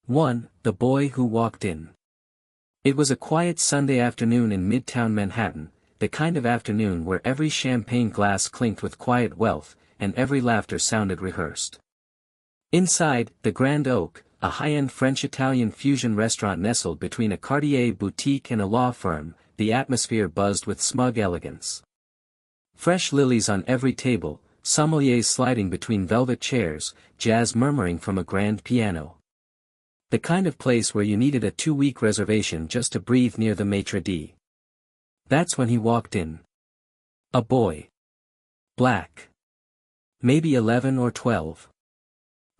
1. The Boy Who Walked In. It was a quiet Sunday afternoon in Midtown Manhattan, the kind of afternoon where every champagne glass clinked with quiet wealth, and every laughter sounded rehearsed. Inside, the Grand Oak, a high-end French-Italian fusion restaurant nestled between a Cartier boutique and a law firm, the atmosphere buzzed with smug elegance. Fresh lilies on every table, sommeliers sliding between velvet chairs, jazz murmuring from a grand piano. The kind of place where you needed a 2-week reservation just to breathe near the maitre d'. That's when he walked in. A boy. Black. Maybe 11 or 12.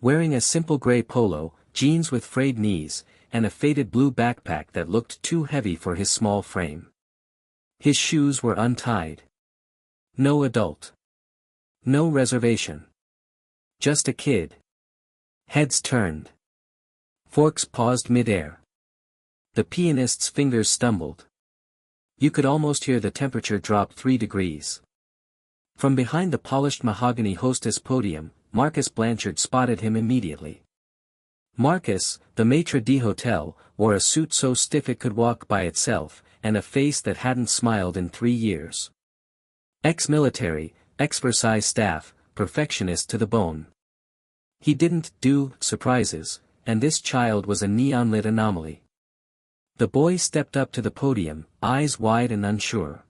Wearing a simple gray polo, jeans with frayed knees, and a faded blue backpack that looked too heavy for his small frame. His shoes were untied. No adult. No reservation. Just a kid. Heads turned. Forks paused mid-air. The pianist's fingers stumbled. You could almost hear the temperature drop 3 degrees. From behind the polished mahogany hostess podium, Marcus Blanchard spotted him immediately. Marcus, the maitre d' hotel, wore a suit so stiff it could walk by itself, and a face that hadn't smiled in 3 years. Ex-military, ex-Versailles staff, perfectionist to the bone. He didn't do surprises, and this child was a neon-lit anomaly. The boy stepped up to the podium, eyes wide and unsure.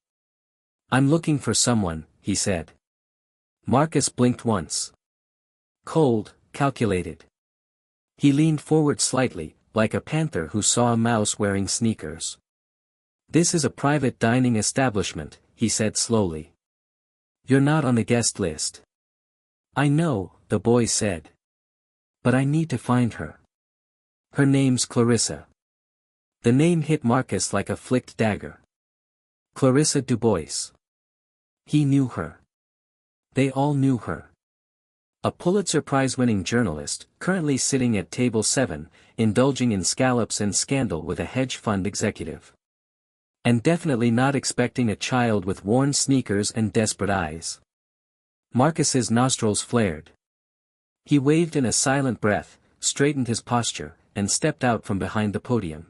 "I'm looking for someone," he said. Marcus blinked once. Cold, calculated. He leaned forward slightly, like a panther who saw a mouse wearing sneakers. "This is a private dining establishment," he said slowly. "You're not on the guest list." "I know," the boy said. "But I need to find her. Her name's Clarissa." The name hit Marcus like a flicked dagger. Clarissa Dubois. He knew her. They all knew her. A Pulitzer Prize-winning journalist, currently sitting at table 7, indulging in scallops and scandal with a hedge fund executive. And definitely not expecting a child with worn sneakers and desperate eyes. Marcus's nostrils flared. He waved in a silent breath, straightened his posture, and stepped out from behind the podium.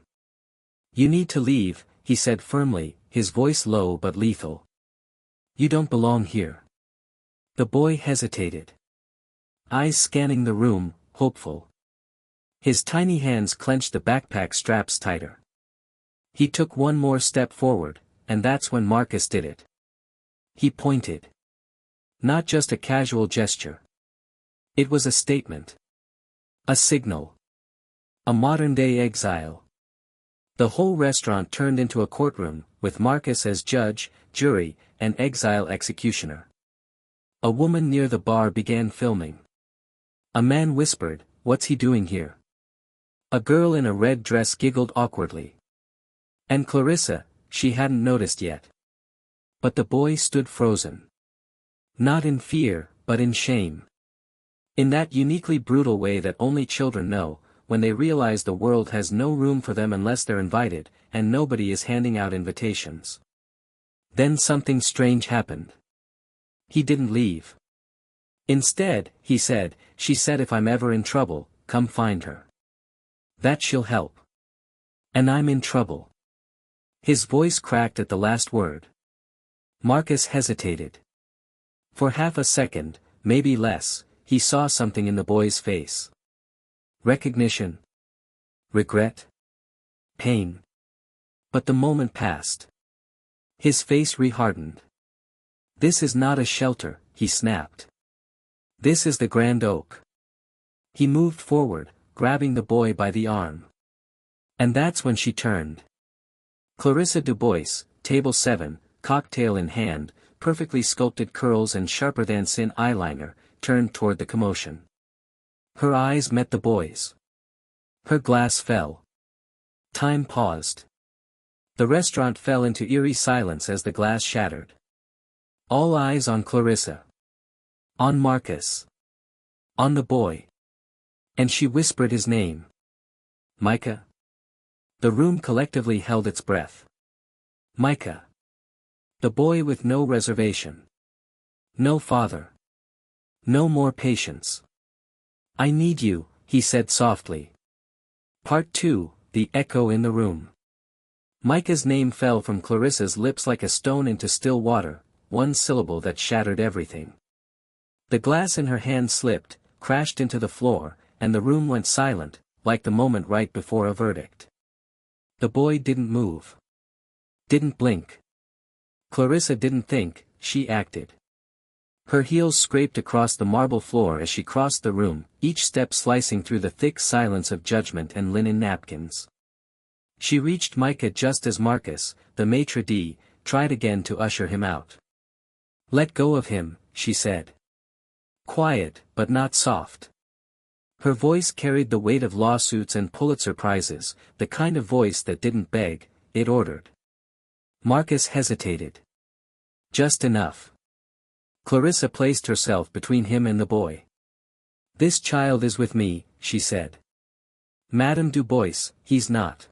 "You need to leave," he said firmly, his voice low but lethal. "You don't belong here." The boy hesitated. Eyes scanning the room, hopeful. His tiny hands clenched the backpack straps tighter. He took one more step forward, and that's when Marcus did it. He pointed. Not just a casual gesture. It was a statement. A signal. A modern-day exile. The whole restaurant turned into a courtroom, with Marcus as judge, jury, and exile executioner. A woman near the bar began filming. A man whispered, "What's he doing here?" A girl in a red dress giggled awkwardly. And Clarissa, she hadn't noticed yet. But the boy stood frozen. Not in fear, but in shame. In that uniquely brutal way that only children know, when they realize the world has no room for them unless they're invited, and nobody is handing out invitations. Then something strange happened. He didn't leave. Instead, he said, "She said if I'm ever in trouble, come find her. That she'll help. And I'm in trouble." His voice cracked at the last word. Marcus hesitated. For half a second, maybe less, he saw something in the boy's face. Recognition. Regret. Pain. But the moment passed. His face rehardened. "This is not a shelter," he snapped. "This is the Grand Oak." He moved forward, grabbing the boy by the arm. And that's when she turned. Clarissa Dubois, table 7, cocktail in hand, perfectly sculpted curls and sharper-than-sin eyeliner, turned toward the commotion. Her eyes met the boy's. Her glass fell. Time paused. The restaurant fell into eerie silence as the glass shattered. All eyes on Clarissa. On Marcus. On the boy. And she whispered his name. "Micah." The room collectively held its breath. Micah. The boy with no reservation. No father. No more patience. "I need you," he said softly. Part 2, The Echo in the Room. Micah's name fell from Clarissa's lips like a stone into still water, one syllable that shattered everything. The glass in her hand slipped, crashed into the floor, and the room went silent, like the moment right before a verdict. The boy didn't move. Didn't blink. Clarissa didn't think, she acted. Her heels scraped across the marble floor as she crossed the room, each step slicing through the thick silence of judgment and linen napkins. She reached Micah just as Marcus, the maitre d', tried again to usher him out. "Let go of him," she said. Quiet, but not soft. Her voice carried the weight of lawsuits and Pulitzer Prizes, the kind of voice that didn't beg, it ordered. Marcus hesitated. Just enough. Clarissa placed herself between him and the boy. "This child is with me," she said. "Madame Du Bois, he's not.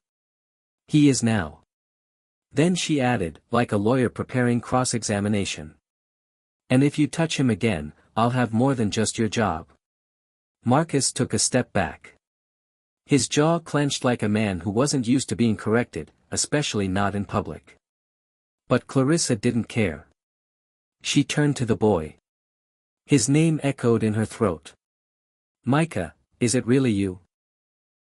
He is now." Then she added, like a lawyer preparing cross-examination. "And if you touch him again, I'll have more than just your job." Marcus took a step back. His jaw clenched like a man who wasn't used to being corrected, especially not in public. But Clarissa didn't care. She turned to the boy. His name echoed in her throat. "Micah, is it really you?"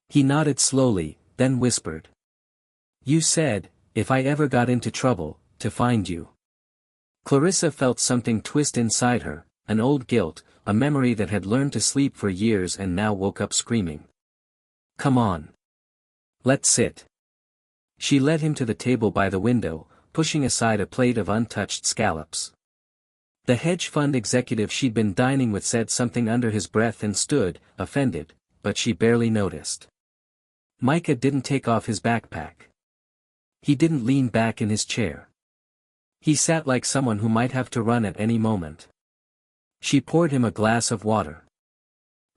He nodded slowly, then whispered. "You said, if I ever got into trouble, to find you." Clarissa felt something twist inside her, an old guilt, a memory that had learned to sleep for years and now woke up screaming. "Come on. Let's sit." She led him to the table by the window, pushing aside a plate of untouched scallops. The hedge fund executive she'd been dining with said something under his breath and stood, offended, but she barely noticed. Micah didn't take off his backpack. He didn't lean back in his chair. He sat like someone who might have to run at any moment. She poured him a glass of water.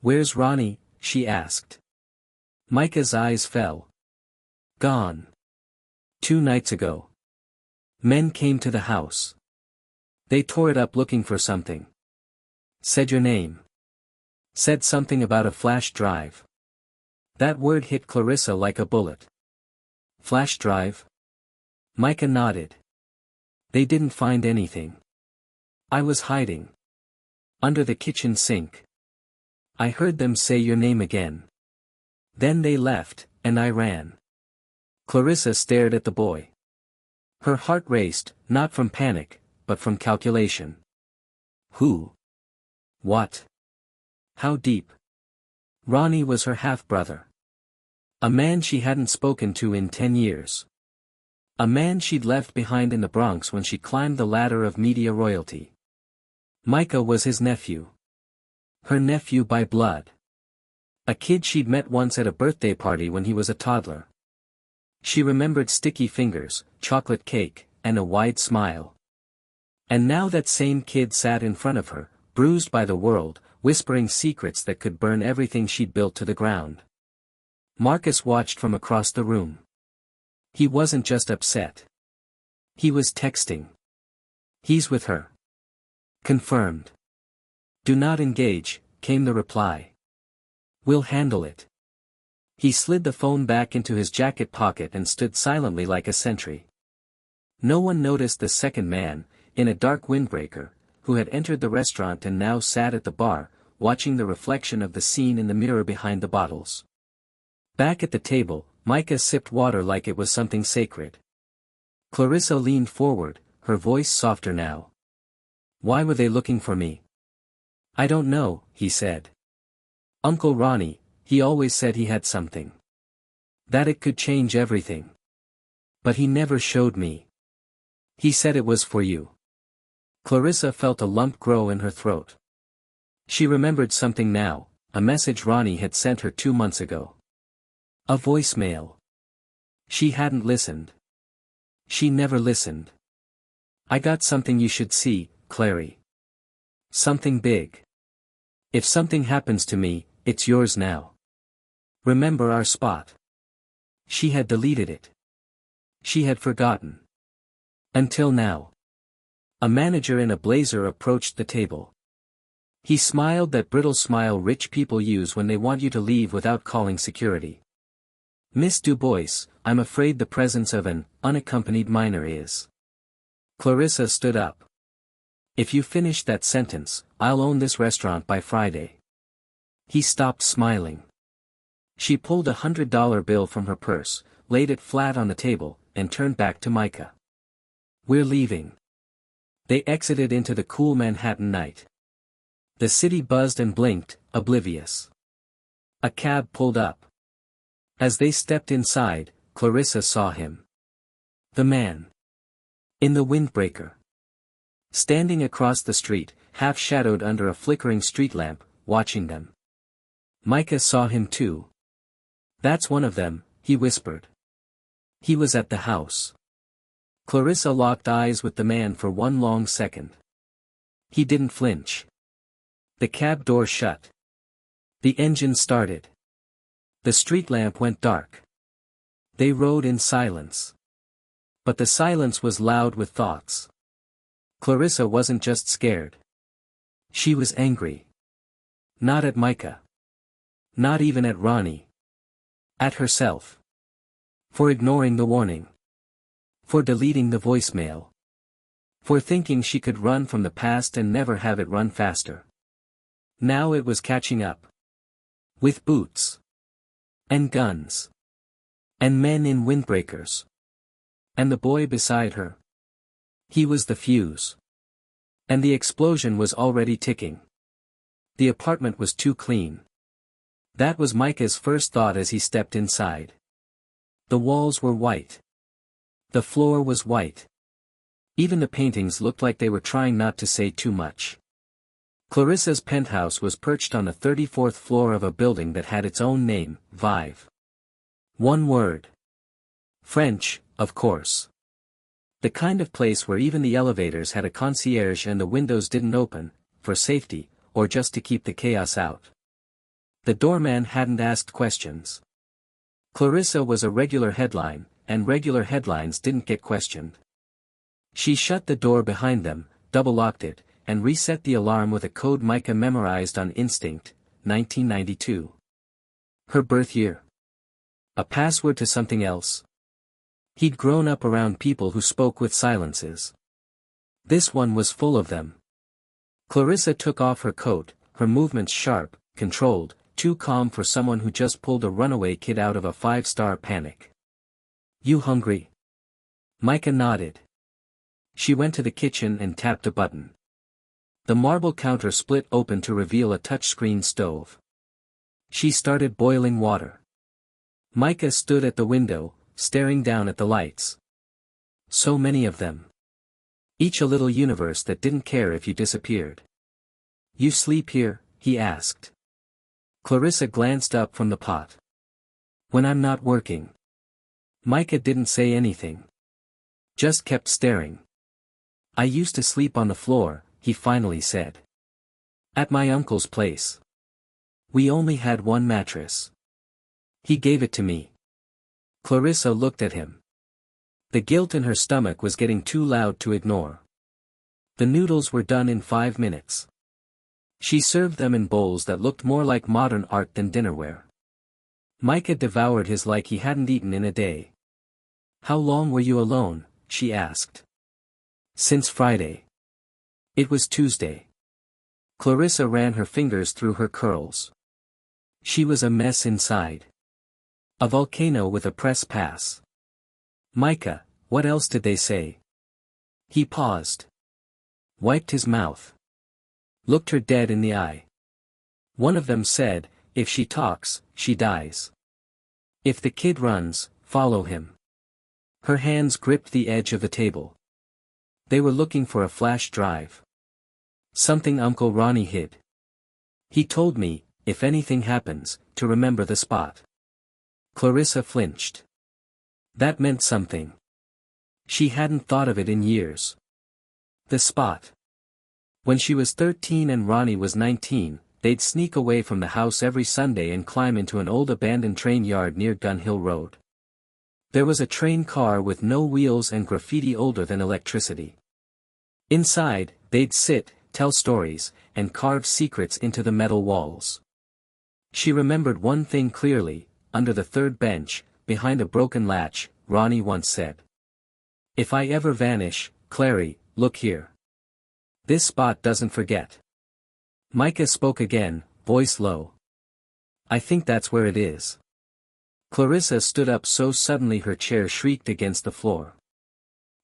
"Where's Ronnie?" she asked. Micah's eyes fell. "Gone. 2 nights ago. Men came to the house. They tore it up looking for something. Said your name. Said something about a flash drive." That word hit Clarissa like a bullet. "Flash drive?" Micah nodded. "They didn't find anything. I was hiding. Under the kitchen sink. I heard them say your name again. Then they left, and I ran." Clarissa stared at the boy. Her heart raced, not from panic, but from calculation. Who? What? How deep? Ronnie was her half-brother. A man she hadn't spoken to in 10 years. A man she'd left behind in the Bronx when she climbed the ladder of media royalty. Micah was his nephew. Her nephew by blood. A kid she'd met once at a birthday party when he was a toddler. She remembered sticky fingers, chocolate cake, and a wide smile. And now that same kid sat in front of her, bruised by the world, whispering secrets that could burn everything she'd built to the ground. Marcus watched from across the room. He wasn't just upset. He was texting. "He's with her." "Confirmed." "Do not engage," came the reply. "We'll handle it." He slid the phone back into his jacket pocket and stood silently like a sentry. No one noticed the second man, in a dark windbreaker, who had entered the restaurant and now sat at the bar, watching the reflection of the scene in the mirror behind the bottles. Back at the table, Micah sipped water like it was something sacred. Clarissa leaned forward, her voice softer now. "Why were they looking for me?" "I don't know," he said. "Uncle Ronnie, he always said he had something. That it could change everything. But he never showed me. He said it was for you." Clarissa felt a lump grow in her throat. She remembered something now, a message Ronnie had sent her 2 months ago. A voicemail. She hadn't listened. She never listened. "I got something you should see, Clary. Something big. If something happens to me, it's yours now. Remember our spot." She had deleted it. She had forgotten. Until now. A manager in a blazer approached the table. He smiled that brittle smile rich people use when they want you to leave without calling security. Miss Du Bois, I'm afraid the presence of an unaccompanied minor is. Clarissa stood up. If you finish that sentence, I'll own this restaurant by Friday. He stopped smiling. She pulled $100 bill from her purse, laid it flat on the table, and turned back to Micah. We're leaving. They exited into the cool Manhattan night. The city buzzed and blinked, oblivious. A cab pulled up. As they stepped inside, Clarissa saw him. The man. In the windbreaker. Standing across the street, half-shadowed under a flickering street lamp, watching them. Micah saw him too. That's one of them, he whispered. He was at the house. Clarissa locked eyes with the man for one long second. He didn't flinch. The cab door shut. The engine started. The street lamp went dark. They rode in silence. But the silence was loud with thoughts. Clarissa wasn't just scared. She was angry. Not at Micah. Not even at Ronnie. At herself. For ignoring the warning. For deleting the voicemail. For thinking she could run from the past and never have it run faster. Now it was catching up. With boots. And guns. And men in windbreakers. And the boy beside her. He was the fuse. And the explosion was already ticking. The apartment was too clean. That was Micah's first thought as he stepped inside. The walls were white. The floor was white. Even the paintings looked like they were trying not to say too much. Clarissa's penthouse was perched on the 34th floor of a building that had its own name, Vive. One word. French, of course. The kind of place where even the elevators had a concierge and the windows didn't open, for safety, or just to keep the chaos out. The doorman hadn't asked questions. Clarissa was a regular headline, and regular headlines didn't get questioned. She shut the door behind them, double-locked it, and reset the alarm with a code Micah memorized on instinct, 1992. Her birth year. A password to something else. He'd grown up around people who spoke with silences. This one was full of them. Clarissa took off her coat, her movements sharp, controlled, too calm for someone who just pulled a runaway kid out of a five-star panic. You hungry? Micah nodded. She went to the kitchen and tapped a button. The marble counter split open to reveal a touchscreen stove. She started boiling water. Micah stood at the window, staring down at the lights. So many of them. Each a little universe that didn't care if you disappeared. You sleep here? He asked. Clarissa glanced up from the pot. When I'm not working. Micah didn't say anything. Just kept staring. I used to sleep on the floor, he finally said. At my uncle's place. We only had one mattress. He gave it to me. Clarissa looked at him. The guilt in her stomach was getting too loud to ignore. The noodles were done in 5 minutes. She served them in bowls that looked more like modern art than dinnerware. Micah devoured his like he hadn't eaten in a day. How long were you alone? She asked. Since Friday. It was Tuesday. Clarissa ran her fingers through her curls. She was a mess inside. A volcano with a press pass. Micah, what else did they say? He paused. Wiped his mouth. Looked her dead in the eye. One of them said, if she talks, she dies. If the kid runs, follow him. Her hands gripped the edge of the table. They were looking for a flash drive. Something Uncle Ronnie hid. He told me, if anything happens, to remember the spot. Clarissa flinched. That meant something. She hadn't thought of it in years. The spot. When she was 13 and Ronnie was 19, they'd sneak away from the house every Sunday and climb into an old abandoned train yard near Gun Hill Road. There was a train car with no wheels and graffiti older than electricity. Inside, they'd sit, tell stories, and carve secrets into the metal walls. She remembered one thing clearly: under the third bench, behind a broken latch, Ronnie once said. If I ever vanish, Clary, look here. This spot doesn't forget. Micah spoke again, voice low. I think that's where it is. Clarissa stood up so suddenly her chair shrieked against the floor.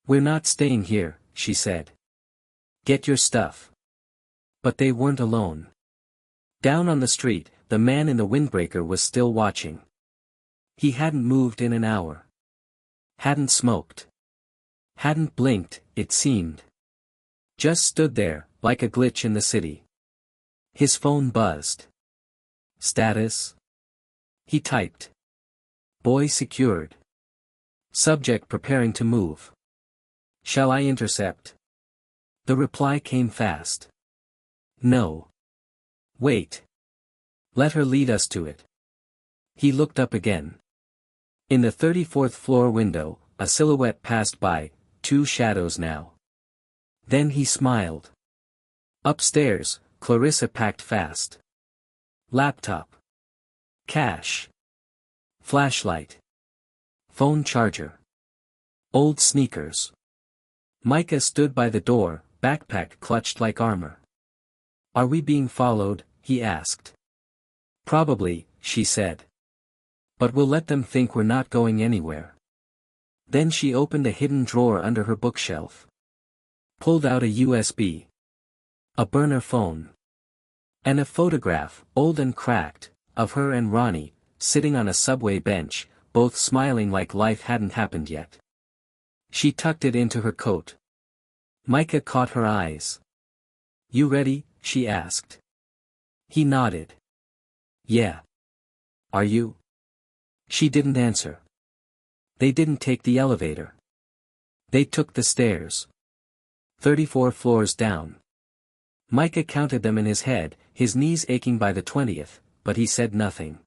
We're not staying here, she said. Get your stuff. But they weren't alone. Down on the street, the man in the windbreaker was still watching. He hadn't moved in an hour. Hadn't smoked. Hadn't blinked, it seemed. Just stood there, like a glitch in the city. His phone buzzed. Status? He typed. Boy secured. Subject preparing to move. Shall I intercept? The reply came fast. No. Wait. Let her lead us to it. He looked up again. In the 34th floor window, a silhouette passed by, 2 shadows now. Then he smiled. Upstairs, Clarissa packed fast. Laptop. Cash. Flashlight. Phone charger. Old sneakers. Micah stood by the door, backpack clutched like armor. Are we being followed? He asked. Probably, she said. But we'll let them think we're not going anywhere. Then she opened a hidden drawer under her bookshelf. Pulled out a USB. A burner phone. And a photograph, old and cracked, of her and Ronnie, sitting on a subway bench, both smiling like life hadn't happened yet. She tucked it into her coat. Micah caught her eyes. You ready? She asked. He nodded. Yeah. Are you? She didn't answer. They didn't take the elevator. They took the stairs. 34 floors down. Micah counted them in his head, his knees aching by the 20th, but he said nothing.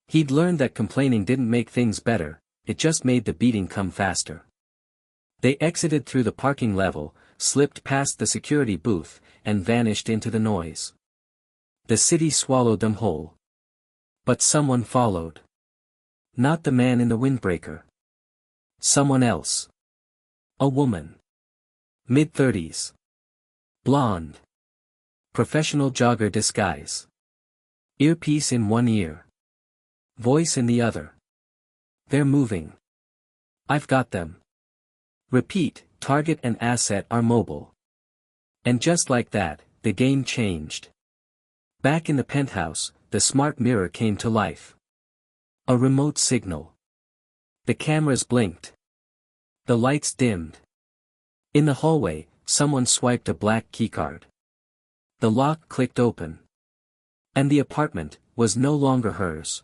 He'd learned that complaining didn't make things better, it just made the beating come faster. They exited through the parking level, slipped past the security booth, and vanished into the noise. The city swallowed them whole. But someone followed. Not the man in the windbreaker. Someone else. A woman. Mid-30s. Blonde. Professional jogger disguise. Earpiece in one ear. Voice in the other. They're moving. I've got them. Repeat, target and asset are mobile. And just like that, the game changed. Back in the penthouse, the smart mirror came to life. A remote signal. The cameras blinked. The lights dimmed. In the hallway, someone swiped a black keycard. The lock clicked open. And the apartment was no longer hers.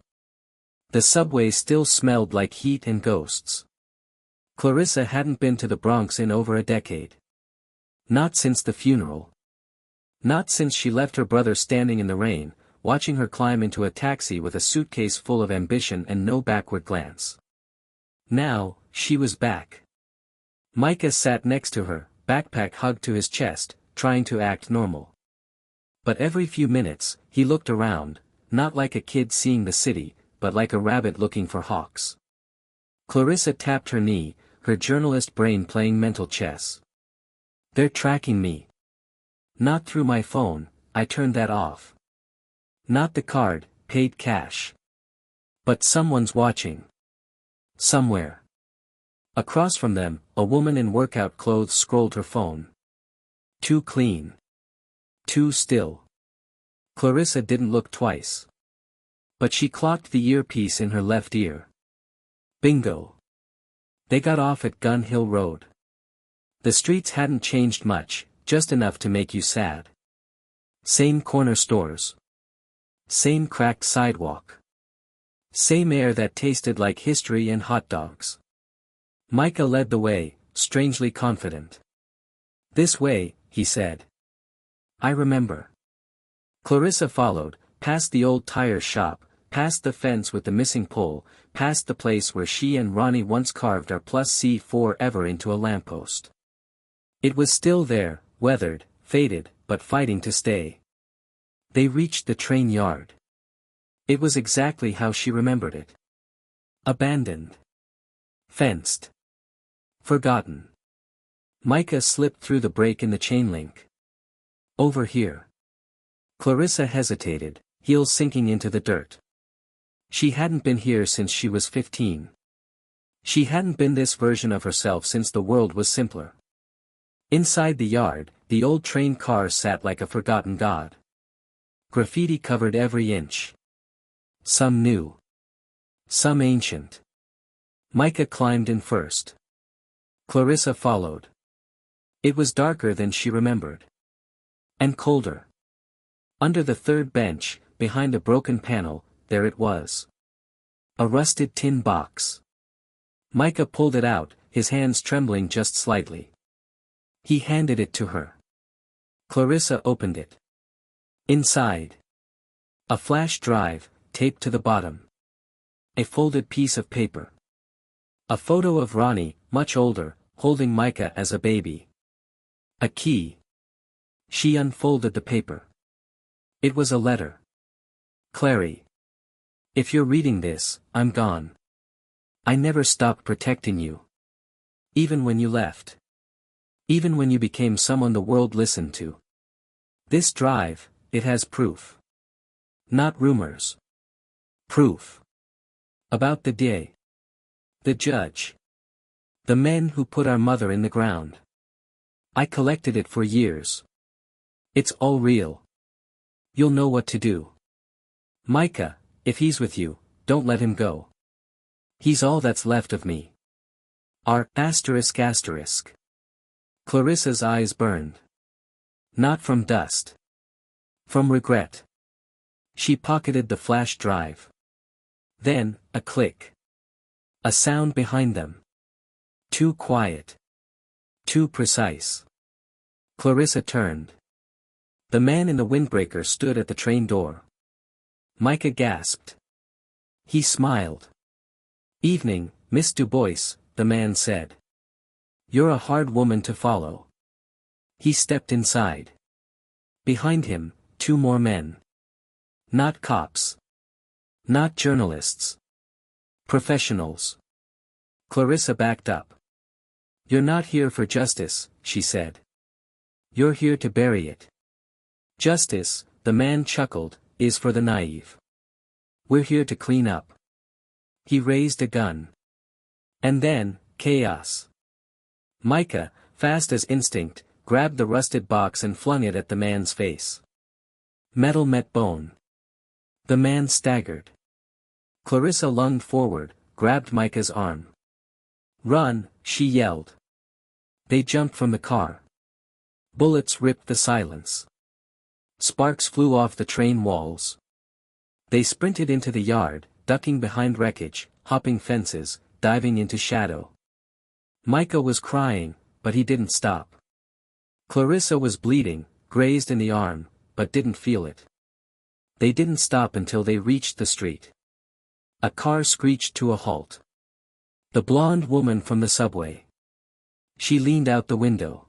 The subway still smelled like heat and ghosts. Clarissa hadn't been to the Bronx in over a decade. Not since the funeral. Not since she left her brother standing in the rain, watching her climb into a taxi with a suitcase full of ambition and no backward glance. Now, she was back. Micah sat next to her, backpack hugged to his chest, trying to act normal. But every few minutes, he looked around, not like a kid seeing the city, but like a rabbit looking for hawks. Clarissa tapped her knee, her journalist brain playing mental chess. They're tracking me. Not through my phone, I turned that off. Not the card, paid cash. But someone's watching. Somewhere. Across from them, a woman in workout clothes scrolled her phone. Too clean. Too still. Clarissa didn't look twice. But she clocked the earpiece in her left ear. Bingo. They got off at Gun Hill Road. The streets hadn't changed much, just enough to make you sad. Same corner stores. Same cracked sidewalk. Same air that tasted like history and hot dogs. Micah led the way, strangely confident. This way, he said. I remember. Clarissa followed, past the old tire shop, past the fence with the missing pole, past the place where she and Ronnie once carved our +C4 ever into a lamppost. It was still there, weathered, faded, but fighting to stay. They reached the train yard. It was exactly how she remembered it. Abandoned. Fenced. Forgotten. Micah slipped through the break in the chain link. Over here. Clarissa hesitated, heels sinking into the dirt. She hadn't been here since she was 15. She hadn't been this version of herself since the world was simpler. Inside the yard, the old train car sat like a forgotten god. Graffiti covered every inch. Some new. Some ancient. Micah climbed in first. Clarissa followed. It was darker than she remembered. And colder. Under the third bench, behind a broken panel, there it was. A rusted tin box. Micah pulled it out, his hands trembling just slightly. He handed it to her. Clarissa opened it. Inside. A flash drive, taped to the bottom. A folded piece of paper. A photo of Ronnie, much older, holding Micah as a baby. A key. She unfolded the paper. It was a letter. Clary. If you're reading this, I'm gone. I never stopped protecting you. Even when you left. Even when you became someone the world listened to. This drive, it has proof. Not rumors. Proof. About the day. The judge. The men who put our mother in the ground. I collected it for years. It's all real. You'll know what to do. Micah, if he's with you, don't let him go. He's all that's left of me. R*****. Clarissa's eyes burned. Not from dust. From regret. She pocketed the flash drive. Then, a click. A sound behind them. Too quiet. Too precise. Clarissa turned. The man in the windbreaker stood at the train door. Micah gasped. He smiled. Evening, Miss Du Bois, the man said. You're a hard woman to follow. He stepped inside. Behind him, two more men. Not cops. Not journalists. Professionals. Clarissa backed up. You're not here for justice, she said. You're here to bury it. Justice, the man chuckled, is for the naive. We're here to clean up. He raised a gun. And then, chaos. Micah, fast as instinct, grabbed the rusted box and flung it at the man's face. Metal met bone. The man staggered. Clarissa lunged forward, grabbed Micah's arm. Run, she yelled. They jumped from the car. Bullets ripped the silence. Sparks flew off the train walls. They sprinted into the yard, ducking behind wreckage, hopping fences, diving into shadow. Micah was crying, but he didn't stop. Clarissa was bleeding, grazed in the arm, but didn't feel it. They didn't stop until they reached the street. A car screeched to a halt. The blonde woman from the subway. She leaned out the window.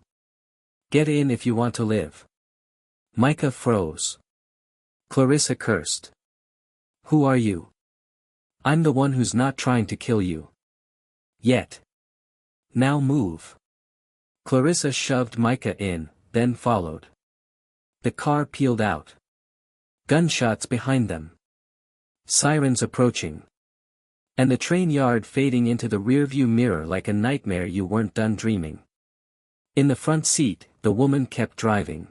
Get in if you want to live. Micah froze. Clarissa cursed. Who are you? I'm the one who's not trying to kill you. Yet. Now move. Clarissa shoved Micah in, then followed. The car peeled out. Gunshots behind them. Sirens approaching. And the train yard fading into the rearview mirror like a nightmare you weren't done dreaming. In the front seat, the woman kept driving.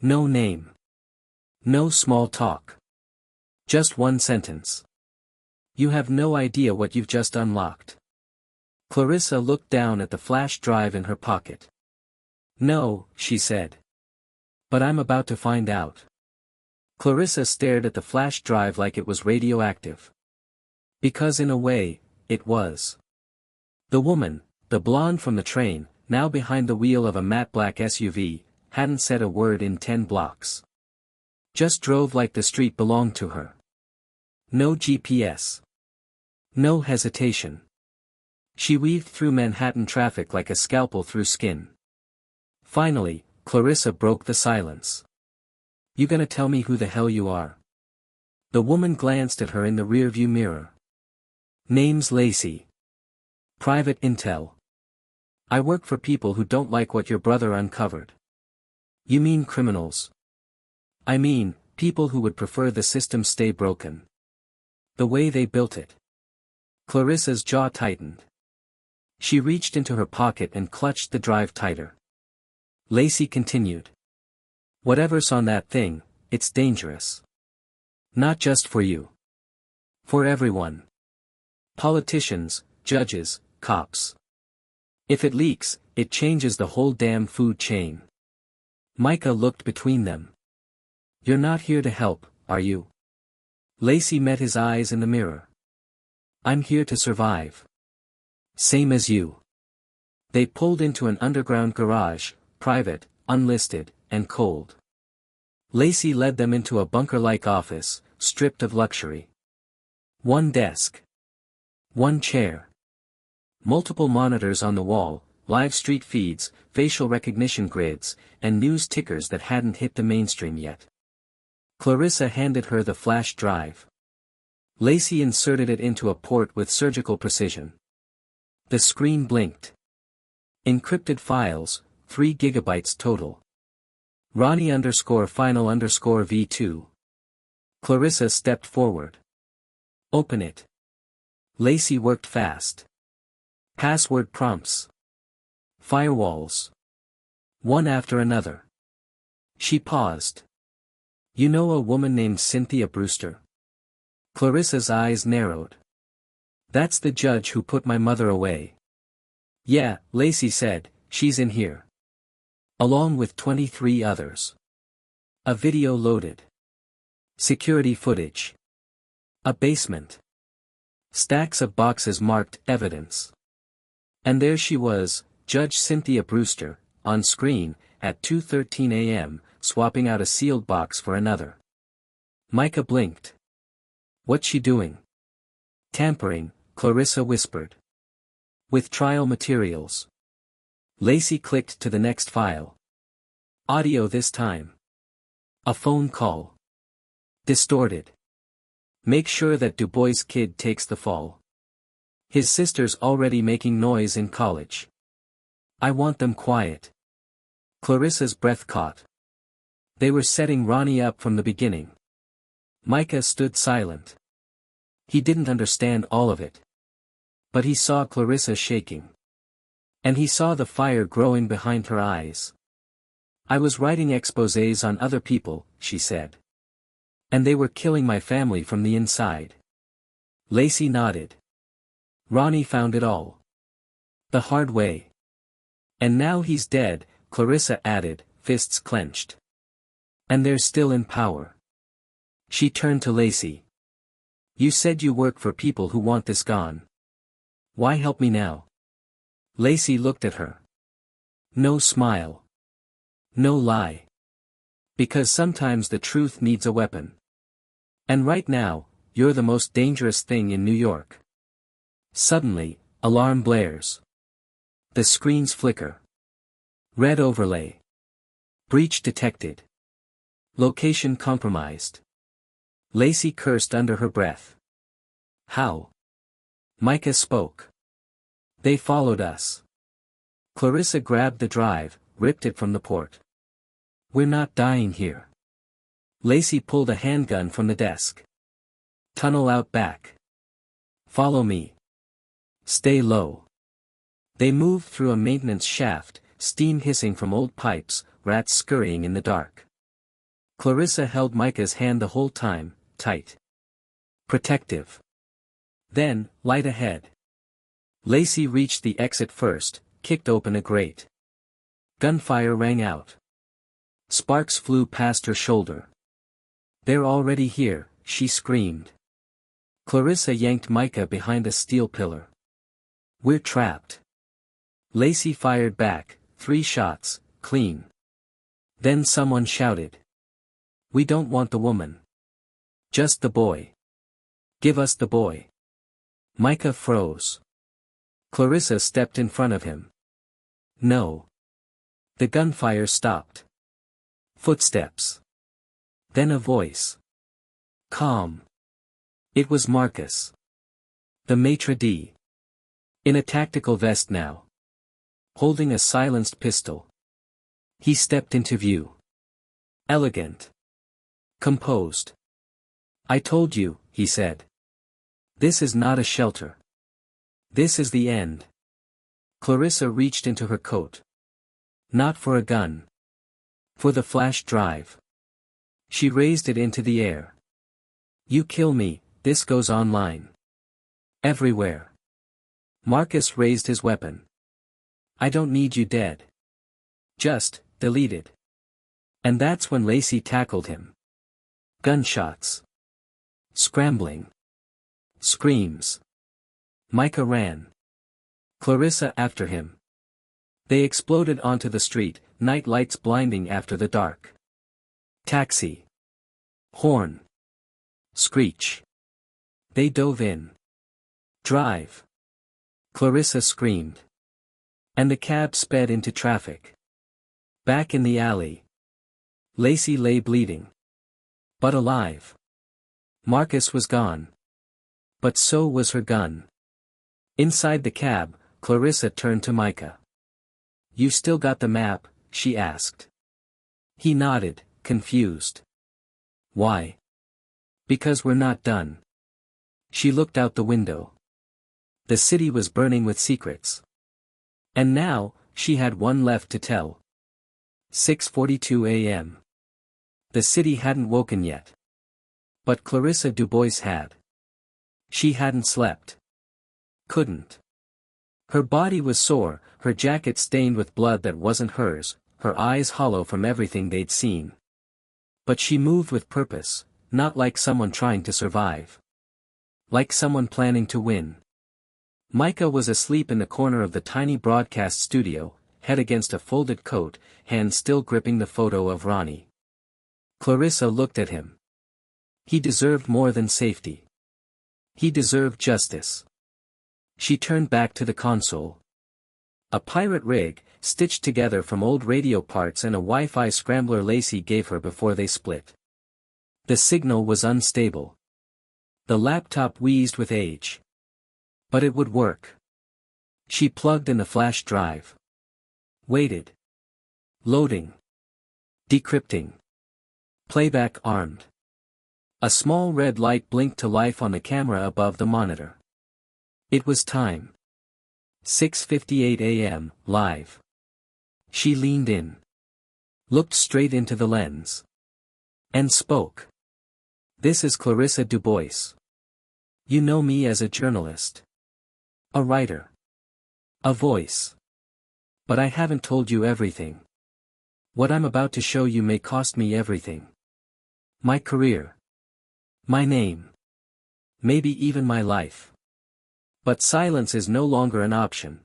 No name. No small talk. Just one sentence. You have no idea what you've just unlocked. Clarissa looked down at the flash drive in her pocket. No, she said. But I'm about to find out. Clarissa stared at the flash drive like it was radioactive. Because in a way, it was. The woman, the blonde from the train, now behind the wheel of a matte black SUV, hadn't said a word in 10 blocks. Just drove like the street belonged to her. No GPS. No hesitation. She weaved through Manhattan traffic like a scalpel through skin. Finally, Clarissa broke the silence. You gonna tell me who the hell you are? The woman glanced at her in the rearview mirror. Name's Lacey. Private Intel. I work for people who don't like what your brother uncovered. You mean criminals? I mean, people who would prefer the system stay broken. The way they built it. Clarissa's jaw tightened. She reached into her pocket and clutched the drive tighter. Lacey continued. Whatever's on that thing, it's dangerous. Not just for you. For everyone. Politicians, judges, cops. If it leaks, it changes the whole damn food chain. Micah looked between them. You're not here to help, are you? Lacey met his eyes in the mirror. I'm here to survive. Same as you. They pulled into an underground garage, private, unlisted, and cold. Lacey led them into a bunker-like office, stripped of luxury. One desk. One chair. Multiple monitors on the wall, live street feeds, facial recognition grids, and news tickers that hadn't hit the mainstream yet. Clarissa handed her the flash drive. Lacey inserted it into a port with surgical precision. The screen blinked. Encrypted files, 3 gigabytes total. Ronnie _final _V2. Clarissa stepped forward. Open it. Lacey worked fast. Password prompts. Firewalls. One after another. She paused. You know a woman named Cynthia Brewster? Clarissa's eyes narrowed. That's the judge who put my mother away. Yeah, Lacey said, she's in here. Along with 23 others. A video loaded. Security footage. A basement. Stacks of boxes marked evidence. And there she was, Judge Cynthia Brewster, on screen, at 2:13 a.m., swapping out a sealed box for another. Micah blinked. What's she doing? Tampering, Clarissa whispered. With trial materials. Lacey clicked to the next file. Audio this time. A phone call. Distorted. Make sure that Du Bois' kid takes the fall. His sister's already making noise in college. I want them quiet. Clarissa's breath caught. They were setting Ronnie up from the beginning. Micah stood silent. He didn't understand all of it. But he saw Clarissa shaking. And he saw the fire growing behind her eyes. I was writing exposés on other people, she said. And they were killing my family from the inside. Lacey nodded. Ronnie found it all. The hard way. And now he's dead, Clarissa added, fists clenched. And they're still in power. She turned to Lacey. You said you work for people who want this gone. Why help me now? Lacey looked at her. No smile. No lie. Because sometimes the truth needs a weapon. And right now, you're the most dangerous thing in New York. Suddenly, alarm blares. The screens flicker. Red overlay. Breach detected. Location compromised. Lacey cursed under her breath. How? Micah spoke. They followed us. Clarissa grabbed the drive, ripped it from the port. We're not dying here. Lacey pulled a handgun from the desk. Tunnel out back. Follow me. Stay low. They moved through a maintenance shaft, steam hissing from old pipes, rats scurrying in the dark. Clarissa held Micah's hand the whole time, tight. Protective. Then, light ahead. Lacey reached the exit first, kicked open a grate. Gunfire rang out. Sparks flew past her shoulder. They're already here, she screamed. Clarissa yanked Micah behind a steel pillar. We're trapped. Lacey fired back, 3 shots, clean. Then someone shouted. We don't want the woman. Just the boy. Give us the boy. Micah froze. Clarissa stepped in front of him. No. The gunfire stopped. Footsteps. Then a voice. Calm. It was Marcus. The maitre d'. In a tactical vest now. Holding a silenced pistol. He stepped into view. Elegant. Composed. "I told you," he said. "This is not a shelter. This is the end." Clarissa reached into her coat. Not for a gun. For the flash drive. She raised it into the air. "You kill me, this goes online. Everywhere." Marcus raised his weapon. "I don't need you dead. Just, delete it." And that's when Lacey tackled him. Gunshots. Scrambling. Screams. Micah ran. Clarissa after him. They exploded onto the street, night lights blinding after the dark. Taxi. Horn. Screech. They dove in. Drive. Clarissa screamed. And the cab sped into traffic. Back in the alley. Lacey lay bleeding. But alive. Marcus was gone. But so was her gun. Inside the cab, Clarissa turned to Micah. "You still got the map?" she asked. He nodded, confused. "Why?" "Because we're not done." She looked out the window. The city was burning with secrets. And now, she had one left to tell. 6:42 a.m. The city hadn't woken yet. But Clarissa Dubois had. She hadn't slept. Couldn't. Her body was sore, her jacket stained with blood that wasn't hers, her eyes hollow from everything they'd seen. But she moved with purpose, not like someone trying to survive. Like someone planning to win. Micah was asleep in the corner of the tiny broadcast studio, head against a folded coat, hand still gripping the photo of Ronnie. Clarissa looked at him. He deserved more than safety. He deserved justice. She turned back to the console. A pirate rig, stitched together from old radio parts and a Wi-Fi scrambler Lacey gave her before they split. The signal was unstable. The laptop wheezed with age. But it would work. She plugged in the flash drive. Waited. Loading. Decrypting. Playback armed. A small red light blinked to life on the camera above the monitor. It was time. 6:58 a.m., live. She leaned in. Looked straight into the lens. And spoke. "This is Clarissa Dubois. You know me as a journalist. A writer. A voice. But I haven't told you everything. What I'm about to show you may cost me everything. My career. My name. Maybe even my life. But silence is no longer an option."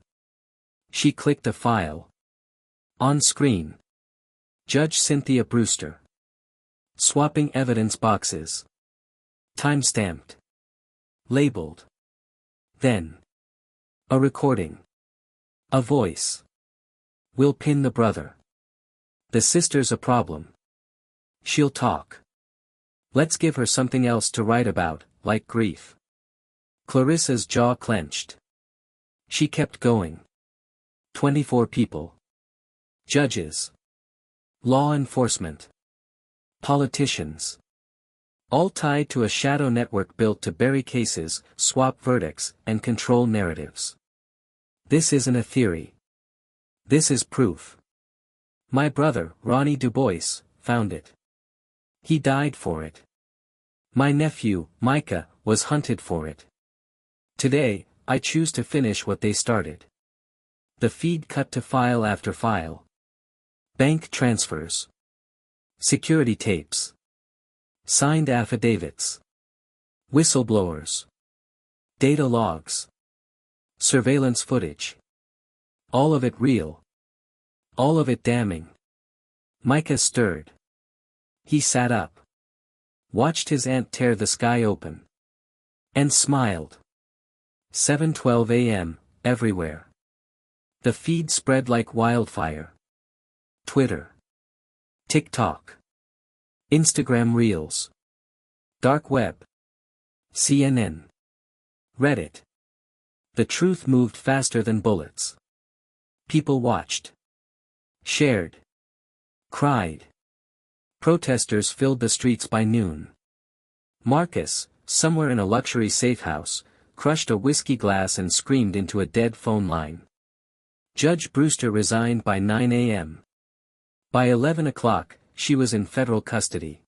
She clicked a file. On screen. Judge Cynthia Brewster. Swapping evidence boxes. Time-stamped. Labeled. Then. A recording. A voice. "We'll pin the brother. The sister's a problem. She'll talk. Let's give her something else to write about, like grief." Clarissa's jaw clenched. She kept going. 24 people. Judges. Law enforcement. Politicians. All tied to a shadow network built to bury cases, swap verdicts, and control narratives. This isn't a theory. This is proof. My brother, Ronnie Dubois, found it. He died for it. My nephew, Micah, was hunted for it. Today, I choose to finish what they started. The feed cut to file after file. Bank transfers. Security tapes. Signed affidavits. Whistleblowers. Data logs. Surveillance footage. All of it real. All of it damning. Micah stirred. He sat up. Watched his aunt tear the sky open. And smiled. 7:12 a.m., everywhere. The feed spread like wildfire. Twitter. TikTok. Instagram Reels. Dark Web. CNN. Reddit. The truth moved faster than bullets. People watched. Shared. Cried. Protesters filled the streets by noon. Marcus, somewhere in a luxury safe house, crushed a whiskey glass and screamed into a dead phone line. Judge Brewster resigned by 9 a.m. By 11 o'clock, she was in federal custody.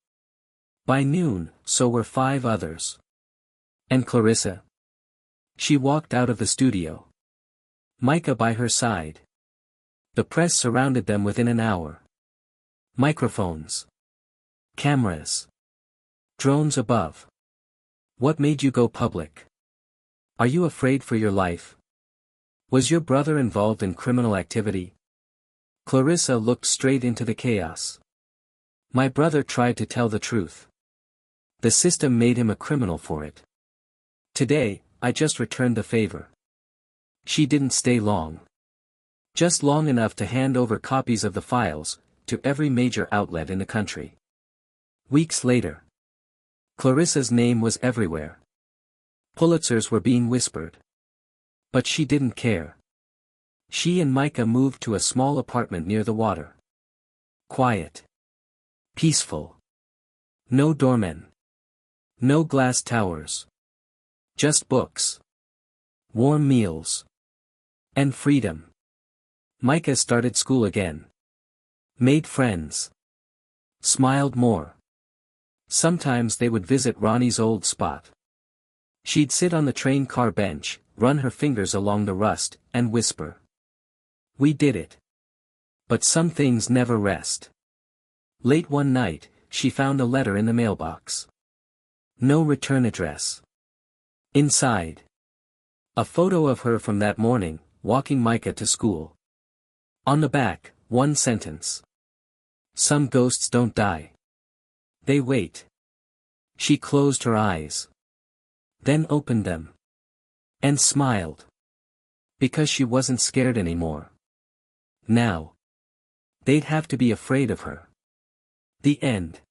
By noon, so were 5 others. And Clarissa? She walked out of the studio. Micah by her side. The press surrounded them within an hour. Microphones. Cameras. Drones above. What made you go public? Are you afraid for your life? Was your brother involved in criminal activity? Clarissa looked straight into the chaos. My brother tried to tell the truth. The system made him a criminal for it. Today, I just returned the favor. She didn't stay long. Just long enough to hand over copies of the files to every major outlet in the country. Weeks later, Clarissa's name was everywhere. Pulitzers were being whispered. But she didn't care. She and Micah moved to a small apartment near the water. Quiet. Peaceful. No doormen. No glass towers. Just books. Warm meals. And freedom. Micah started school again. Made friends. Smiled more. Sometimes they would visit Ronnie's old spot. She'd sit on the train car bench, run her fingers along the rust, and whisper. We did it. But some things never rest. Late one night, she found a letter in the mailbox. No return address. Inside. A photo of her from that morning, walking Micah to school. On the back, one sentence. Some ghosts don't die. They wait. She closed her eyes. Then opened them. And smiled. Because she wasn't scared anymore. Now. They'd have to be afraid of her. The end.